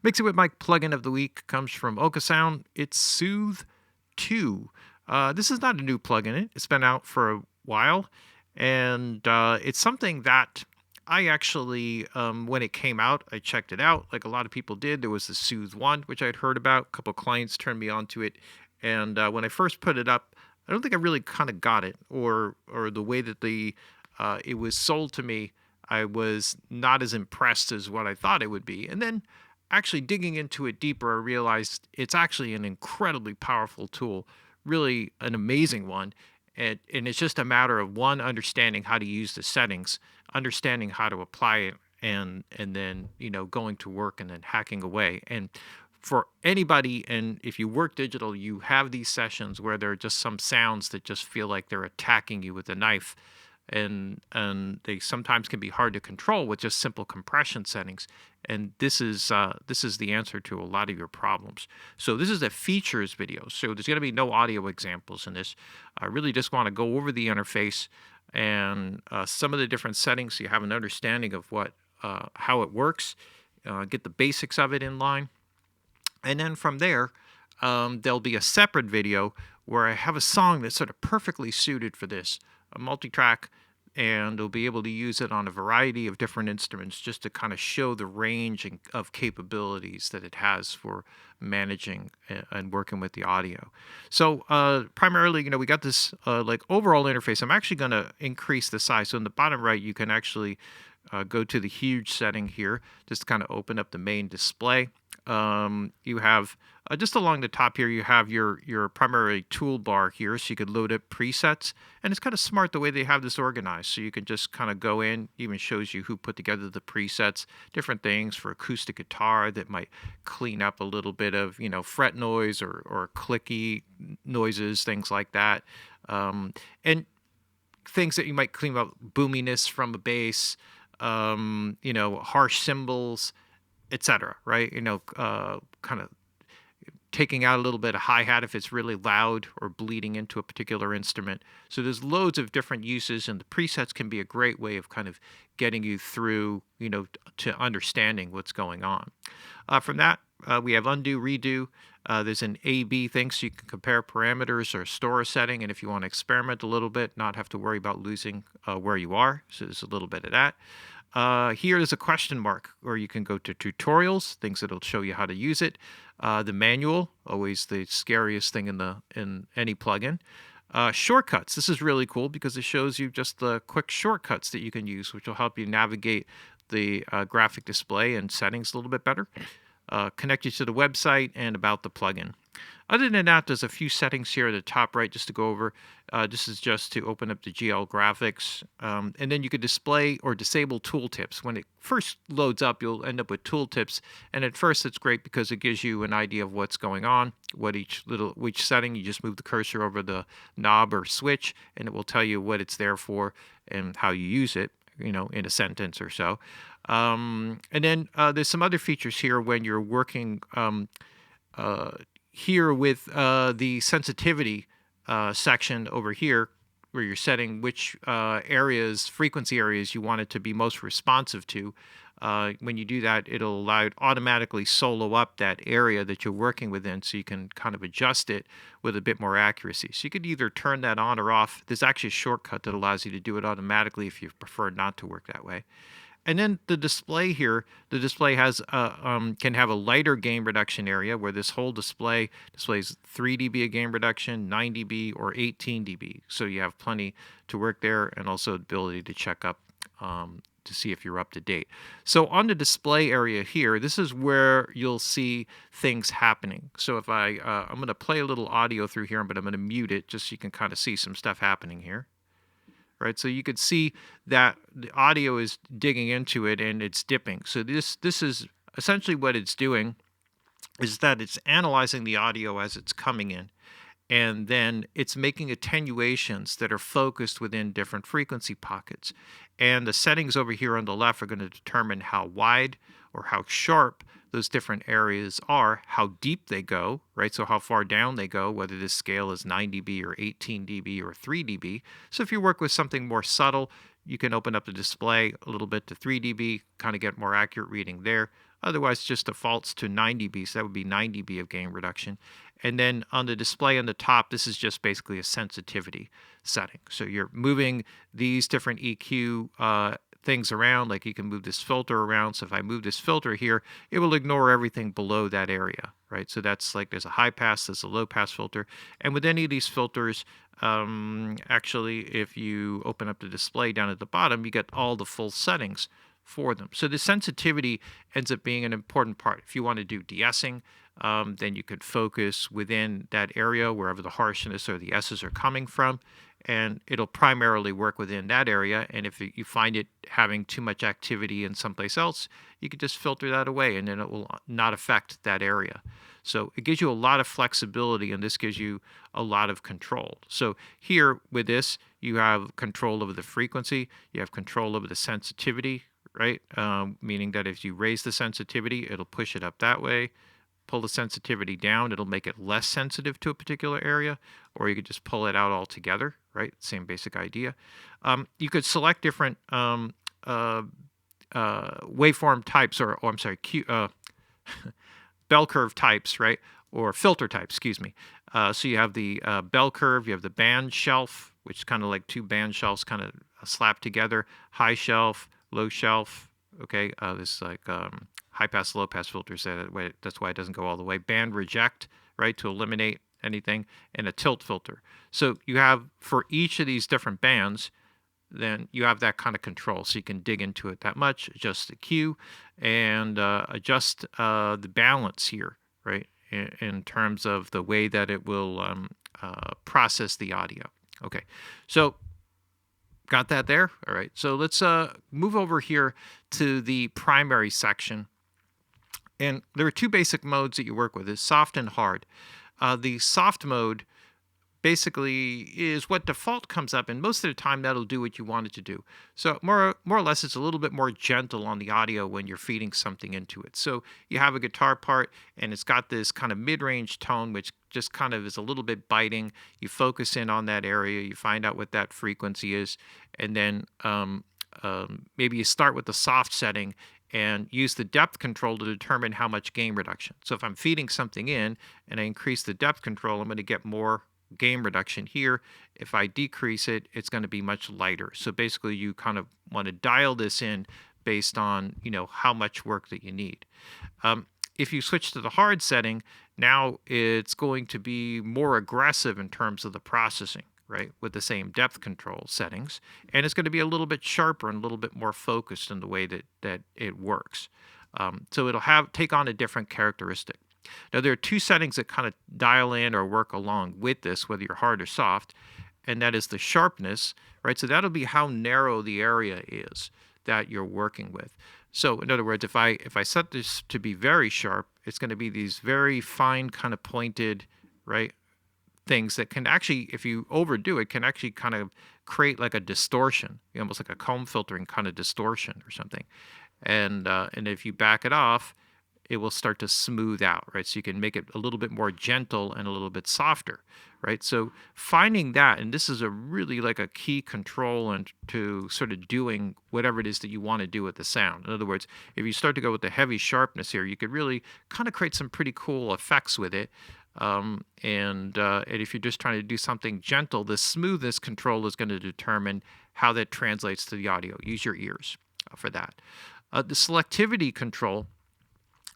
Mix It With Mike plugin of the week comes from Oeksound. It's Soothe 2. This is not a new plugin. It's been out for a while, and it's something that I actually, when it came out, I checked it out like a lot of people did. There was the Soothe 1, which I'd heard about. A couple clients turned me onto it, and when I first put it up, I don't think I really kind of got it, or the way that it was sold to me. I was not as impressed as what I thought it would be. And then actually digging into it deeper, I realized it's actually an incredibly powerful tool, really an amazing one. And it's just a matter of one, understanding how to use the settings, understanding how to apply it, and then going to work and then hacking away. And for anybody, and if you work digital, you have these sessions where there are just some sounds that just feel like they're attacking you with a knife, and they sometimes can be hard to control with just simple compression settings. And this is the answer to a lot of your problems. So this is a features video. So there's going to be no audio examples in this. I really just want to go over the interface and some of the different settings so you have an understanding of how it works, get the basics of it in line. And then from there, there'll be a separate video where I have a song that's sort of perfectly suited for this, a multi-track, and we'll be able to use it on a variety of different instruments just to kind of show the range of capabilities that it has for managing and working with the audio. So primarily, we got this like overall interface. I'm actually going to increase the size. So in the bottom right, you can actually go to the huge setting here, just to kind of open up the main display. You have just along the top here, you have your primary toolbar here, so you could load up presets. And it's kind of smart the way they have this organized, so you can just kind of go in, even shows you who put together the presets, different things for acoustic guitar that might clean up a little bit of fret noise or clicky noises, things like that, and things that you might clean up, boominess from a bass, harsh cymbals, etc. Right? Kind of taking out a little bit of hi-hat if it's really loud or bleeding into a particular instrument. So there's loads of different uses, and the presets can be a great way of kind of getting you through, to understanding what's going on. From that, we have undo, redo. There's an A/B thing, so you can compare parameters or store a setting, and if you want to experiment a little bit, not have to worry about losing where you are. So there's a little bit of that. Here is a question mark, or you can go to tutorials, things that'll show you how to use it. The manual, always the scariest thing in any plugin. Shortcuts. This is really cool because it shows you just the quick shortcuts that you can use, which will help you navigate the graphic display and settings a little bit better. Connect you to the website and about the plugin. Other than that, there's a few settings here at the top right just to go over. This is just to open up the GL graphics. And then you could display or disable tooltips. When it first loads up, you'll end up with tooltips. And at first, it's great because it gives you an idea of what's going on, what each setting. You just move the cursor over the knob or switch, and it will tell you what it's there for and how you use it, in a sentence or so. And then there's some other features here when you're working here with the sensitivity section over here, where you're setting which frequency areas you want it to be most responsive to. When you do that, it'll allow it automatically solo up that area that you're working within, so you can kind of adjust it with a bit more accuracy. So you could either turn that on or off. There's actually a shortcut that allows you to do it automatically if you prefer not to work that way. And then the display here, the display has can have a lighter gain reduction area where this whole display displays 3 dB of gain reduction, 9 dB, or 18 dB. So you have plenty to work there, and also the ability to check up to see if you're up to date. So on the display area here, this is where you'll see things happening. So if I'm going to play a little audio through here, but I'm going to mute it just so you can kind of see some stuff happening here. Right, so you could see that the audio is digging into it and it's dipping. So this is essentially what it's doing, is that it's analyzing the audio as it's coming in, and then it's making attenuations that are focused within different frequency pockets. And the settings over here on the left are going to determine how wide or how sharp those different areas are, how deep they go, right? So how far down they go, whether this scale is 9 dB or 18 dB or 3 dB. So if you work with something more subtle, you can open up the display a little bit to 3 dB, kind of get more accurate reading there. Otherwise, it just defaults to 9 dB, so that would be 9 dB of gain reduction. And then on the display on the top, this is just basically a sensitivity setting. So you're moving these different EQ things around, like you can move this filter around. So if I move this filter here, it will ignore everything below that area, right? So that's like there's a high pass, there's a low pass filter. And with any of these filters, actually, if you open up the display down at the bottom, you get all the full settings for them. So the sensitivity ends up being an important part. If you want to do de-essing, then you could focus within that area wherever the harshness or the S's are coming from, and it'll primarily work within that area. And if you find it having too much activity in someplace else, you could just filter that away, and then it will not affect that area. So it gives you a lot of flexibility, and this gives you a lot of control. So here with this, you have control over the frequency, you have control over the sensitivity, right? Meaning that if you raise the sensitivity, it'll push it up that way. Pull the sensitivity down, it'll make it less sensitive to a particular area, or you could just pull it out altogether, right? Same basic idea. You could select different waveform types, or I'm sorry, bell curve types, right? Or filter types, excuse me. So you have the bell curve, you have the band shelf, which is kind of like two band shelves kind of slapped together, high shelf, low shelf, okay? This is like high pass, low pass filters, that's why it doesn't go all the way. Band reject, right, to eliminate anything, and a tilt filter. So you have, for each of these different bands, then you have that kind of control. So you can dig into it that much, adjust the Q, and adjust the balance here, right, in terms of the way that it will process the audio. Okay, so got that there? All right, so let's move over here to the primary section. And there are two basic modes that you work with, is soft and hard. The soft mode basically is what default comes up, and most of the time that'll do what you want it to do. So more or less, it's a little bit more gentle on the audio when you're feeding something into it. So you have a guitar part, and it's got this kind of mid-range tone, which just kind of is a little bit biting. You focus in on that area, you find out what that frequency is, and then maybe you start with the soft setting and use the depth control to determine how much gain reduction. So if I'm feeding something in and I increase the depth control, I'm going to get more gain reduction here. If I decrease it, it's going to be much lighter. So basically, you kind of want to dial this in based on, you know, how much work that you need. If you switch to the hard setting, now it's going to be more aggressive in terms of the processing, right, with the same depth control settings, and it's going to be a little bit sharper and a little bit more focused in the way that it works. So it'll take on a different characteristic. Now, there are two settings that kind of dial in or work along with this, whether you're hard or soft, and that is the sharpness, right? So that'll be how narrow the area is that you're working with. So in other words, if I set this to be very sharp, it's going to be these very fine kind of pointed, right, things that can actually, if you overdo it, can actually kind of create like a distortion, almost like a comb filtering kind of distortion or something. And if you back it off, it will start to smooth out, right? So you can make it a little bit more gentle and a little bit softer, right? So finding that, and this is a really like a key control and to sort of doing whatever it is that you want to do with the sound. In other words, if you start to go with the heavy sharpness here, you could really kind of create some pretty cool effects with it. And if you're just trying to do something gentle, the smoothness control is going to determine how that translates to the audio. Use your ears for that. The selectivity control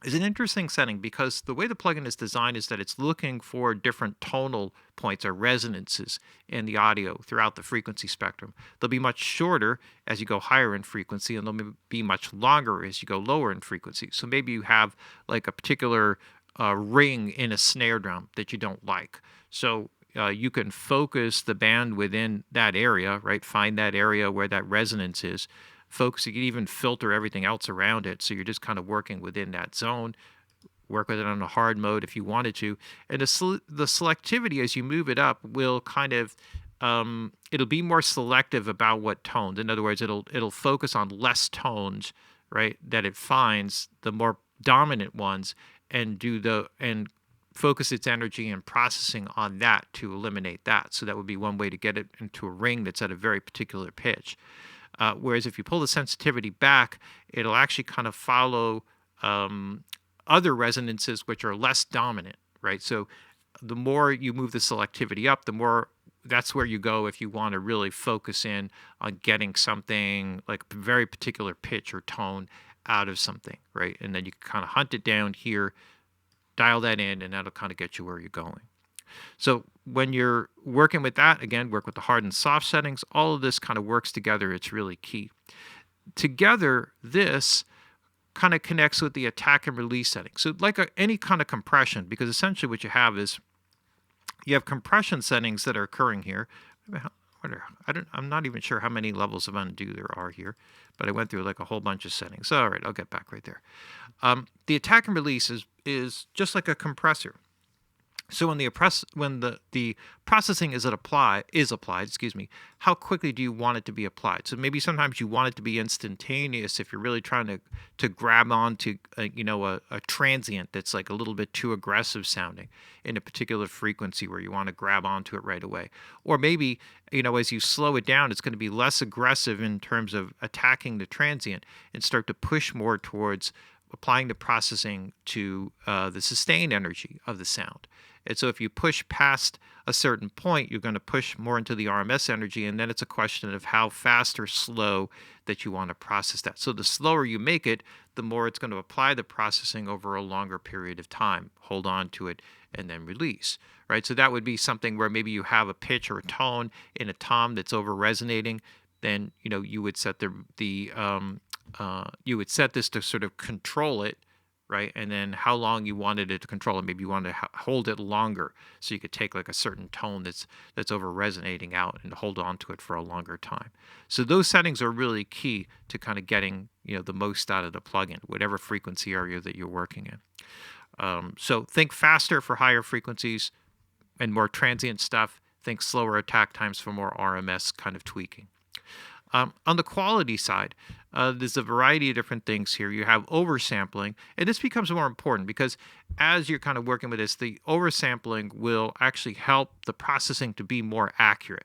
is an interesting setting because the way the plugin is designed is that it's looking for different tonal points or resonances in the audio throughout the frequency spectrum. They'll be much shorter as you go higher in frequency, and they'll be much longer as you go lower in frequency. So maybe you have like a particular ring in a snare drum that you don't like. So you can focus the band within that area, right? Find that area where that resonance is. Focus, you can even filter everything else around it. So you're just kind of working within that zone. Work with it on a hard mode if you wanted to. And the selectivity as you move it up will kind of, it'll be more selective about what tones. In other words, it'll focus on less tones, right, that it finds, the more dominant ones, and focus its energy and processing on that to eliminate that. So that would be one way to get it into a ring that's at a very particular pitch. Whereas if you pull the sensitivity back, it'll actually kind of follow other resonances which are less dominant, right? So the more you move the selectivity up, the more that's where you go if you want to really focus in on getting something like a very particular pitch or tone out of something, right? And then you can kind of hunt it down here, dial that in, and that'll kind of get you where you're going. So when you're working with that, again, work with the hard and soft settings. All of this kind of works together. It's really key. Together, this kind of connects with the attack and release settings. So like any kind of compression, because essentially what you have is you have compression settings that are occurring here. I'm not even sure how many levels of undo there are here, but I went through like a whole bunch of settings. All right, I'll get back right there. The attack and release is just like a compressor. So when the processing is applied, excuse me, how quickly do you want it to be applied? So maybe sometimes you want it to be instantaneous if you're really trying to grab onto a transient that's like a little bit too aggressive sounding in a particular frequency where you want to grab onto it right away. Or maybe as you slow it down, it's going to be less aggressive in terms of attacking the transient and start to push more towards applying the processing to the sustained energy of the sound. And so if you push past a certain point, you're going to push more into the RMS energy, and then it's a question of how fast or slow that you want to process that. So the slower you make it, the more it's going to apply the processing over a longer period of time. Hold on to it and then release, right? So that would be something where maybe you have a pitch or a tone in a tom that's over resonating. Then you would set you would set this to sort of control it, right? And then how long you wanted it to control it. Maybe you wanted to hold it longer, so you could take like a certain tone that's over resonating out and hold on to it for a longer time. So those settings are really key to kind of getting the most out of the plugin, whatever frequency area that you're working in. So think faster for higher frequencies and more transient stuff. Think slower attack times for more RMS kind of tweaking. On the quality side, there's a variety of different things here. You have oversampling, and this becomes more important because as you're kind of working with this, the oversampling will actually help the processing to be more accurate.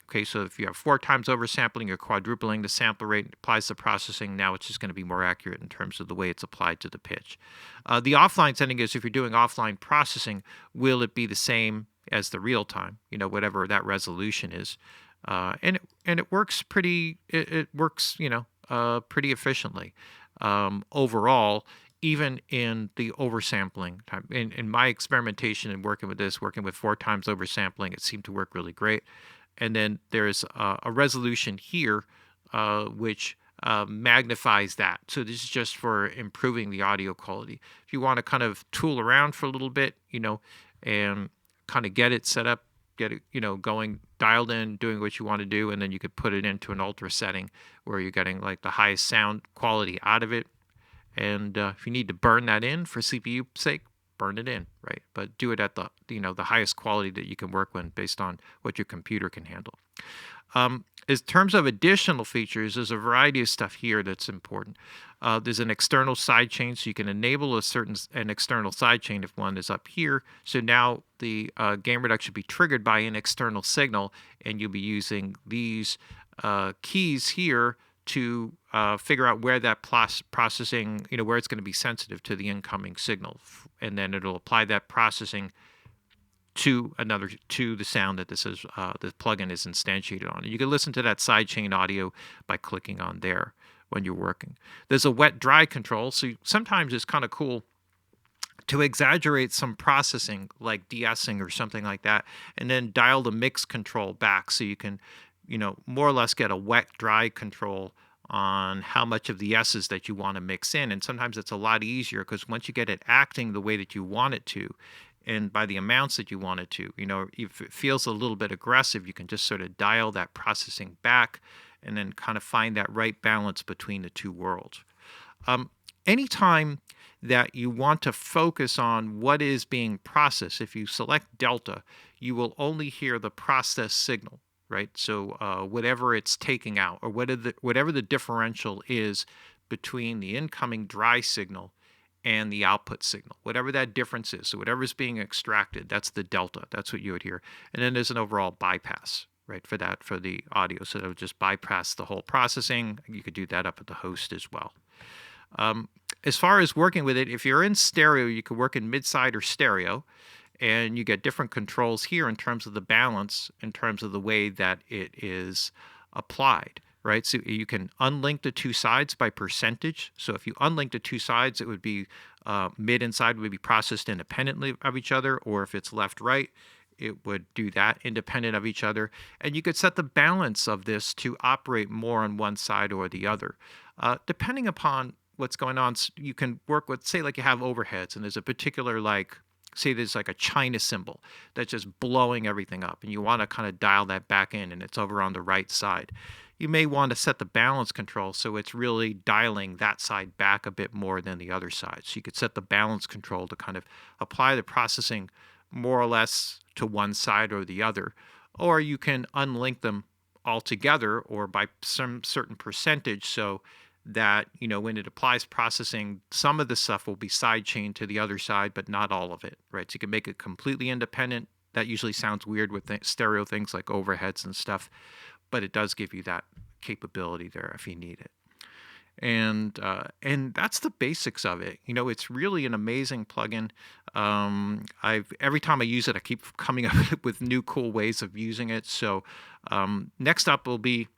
Okay, so if you have 4 times oversampling, you're quadrupling the sample rate, applies the processing. Now it's just going to be more accurate in terms of the way it's applied to the pitch. The offline setting is if you're doing offline processing, will it be the same as the real time? Whatever that resolution is. And it works pretty efficiently overall, even in the oversampling time. In my experimentation and working with 4 times oversampling, it seemed to work really great. And then there's a resolution here which magnifies that. So this is just for improving the audio quality. If you want to kind of tool around for a little bit, and kind of get it set up, get it, going dialed in, doing what you want to do, and then you could put it into an ultra setting where you're getting like the highest sound quality out of it. And if you need to burn that in for CPU sake, burn it in, right? But do it at the the highest quality that you can work with based on what your computer can handle. In terms of additional features, there's a variety of stuff here that's important. There's an external sidechain, so you can enable an external sidechain if one is up here. So now the gain reduction should be triggered by an external signal, and you'll be using these keys here to figure out where that processing, where it's going to be sensitive to the incoming signal, and then it'll apply that processing to the sound that the plugin is instantiated on. And you can listen to that sidechain audio by clicking on there when you're working. There's a wet-dry control, so sometimes it's kind of cool to exaggerate some processing like de-essing or something like that, and then dial the mix control back so you can, more or less get a wet-dry control on how much of the S's that you want to mix in. And sometimes it's a lot easier because once you get it acting the way that you want it to, and by the amounts that you want it to, if it feels a little bit aggressive, you can just sort of dial that processing back and then kind of find that right balance between the two worlds. Anytime that you want to focus on what is being processed, if you select delta, you will only hear the process signal, right? So whatever it's taking out, or whatever the differential is between the incoming dry signal and the output signal, whatever that difference is. So whatever is being extracted, that's the delta. That's what you would hear. And then there's an overall bypass, right, for the audio. So it'll just bypass the whole processing. You could do that up at the host as well. as far as working with it, if you're in stereo, you can work in mid-side or stereo, and you get different controls here in terms of the balance, in terms of the way that it is applied, right? So you can unlink the two sides by percentage. So if you unlink the two sides, it would be mid and side would be processed independently of each other, or if it's left-right, it would do that independent of each other. And you could set the balance of this to operate more on one side or the other. Depending upon what's going on, you can work with, say, like you have overheads, and there's a particular, like, say there's like a China symbol that's just blowing everything up, and you want to kind of dial that back in, and it's over on the right side. You may want to set the balance control so it's really dialing that side back a bit more than the other side. So you could set the balance control to kind of apply the processing more or less to one side or the other. Or you can unlink them altogether or by some certain percentage so that, when it applies processing, some of the stuff will be sidechained to the other side, but not all of it, right? So you can make it completely independent. That usually sounds weird with stereo things like overheads and stuff, but it does give you that capability there if you need it. And that's the basics of it. It's really an amazing plugin. Every time I use it, I keep coming up with new cool ways of using it. So next up will be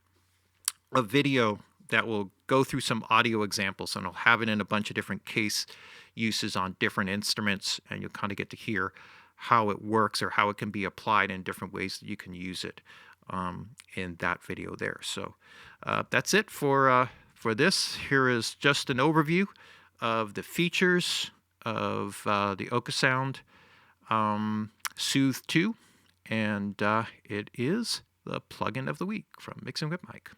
a video that will go through some audio examples, and I'll have it in a bunch of different case uses on different instruments, and you'll kind of get to hear how it works or how it can be applied in different ways that you can use it in that video there. So that's it for this. Here is just an overview of the features of the Oeksound Soothe 2, and it is the plugin of the week from Mixing with Mike.